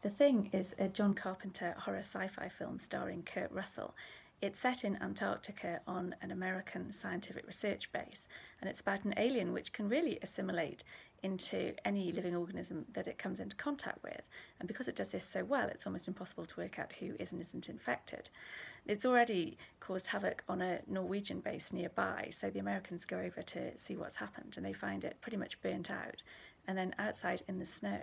The Thing is a John Carpenter horror sci-fi film starring Kurt Russell. It's set in Antarctica on an American scientific research base, and it's about an alien which can really assimilate into any living organism that it comes into contact with. And because it does this so well, it's almost impossible to work out who is and isn't infected. It's already caused havoc on a Norwegian base nearby, so the Americans go over to see what's happened, and they find it pretty much burnt out. And then outside in the snow,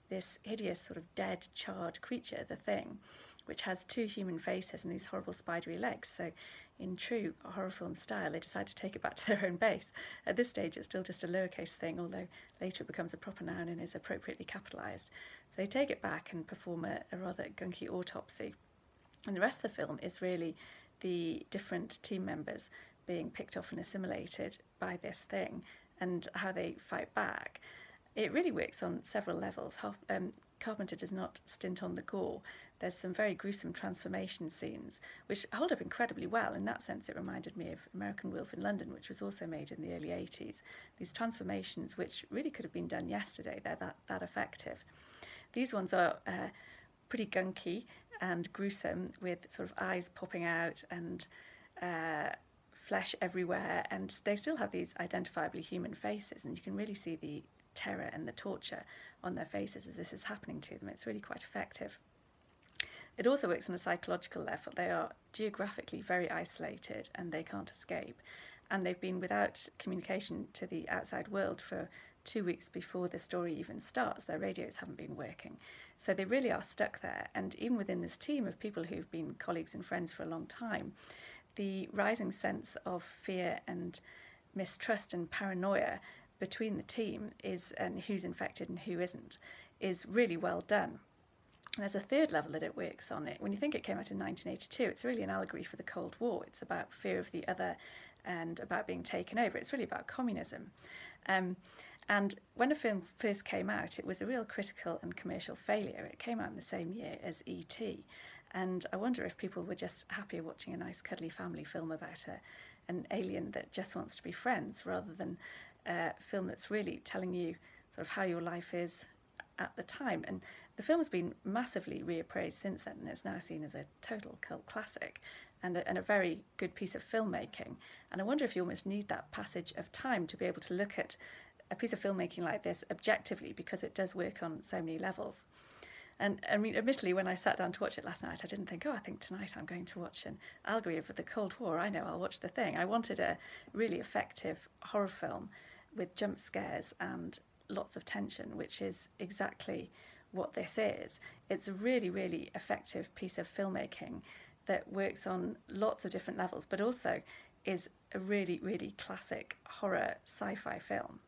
this hideous sort of dead, charred creature, the Thing, which has two human faces and these horrible spidery legs. So in true horror film style, they decide to take it back to their own base. At this stage, it's still just a lowercase thing, although later it becomes a proper noun and is appropriately capitalised. So they take it back and perform a rather gunky autopsy. And the rest of the film is really the different team members being picked off and assimilated by this Thing and how they fight back. It really works on several levels. Carpenter does not stint on the gore. There's some very gruesome transformation scenes, which hold up incredibly well. In that sense, it reminded me of American Wolf in London, which was also made in the early 80s. These transformations, which really could have been done yesterday, they're that effective. These ones are pretty gunky and gruesome, with sort of eyes popping out and flesh everywhere, and they still have these identifiably human faces, and you can really see the terror and the torture on their faces as this is happening to them. It's really quite effective. It also works on a psychological level. They are geographically very isolated and they can't escape. And they've been without communication to the outside world for 2 weeks before the story even starts. Their radios haven't been working. So they really are stuck there. And even within this team of people who've been colleagues and friends for a long time, the rising sense of fear and mistrust and paranoia between the team and who's infected and who isn't is really well done. And there's a third level that it works on. It when you think it came out in 1982, it's really an allegory for the Cold War. It's about fear of the other and about being taken over. It's really about communism. And when the film first came out, it was a real critical and commercial failure. It came out in the same year as E.T. And I wonder if people were just happier watching a nice cuddly family film about an alien that just wants to be friends, rather than a film that's really telling you sort of how your life is at the time. And the film has been massively reappraised since then, and it's now seen as a total cult classic and a very good piece of filmmaking. And I wonder if you almost need that passage of time to be able to look at a piece of filmmaking like this objectively, because it does work on so many levels. And I mean, admittedly, when I sat down to watch it last night, I didn't think, I think tonight I'm going to watch an allegory of the Cold War. I know I'll watch The Thing. I wanted a really effective horror film with jump scares and lots of tension, which is exactly what this is. It's a really, really effective piece of filmmaking that works on lots of different levels, but also is a really, really classic horror sci-fi film.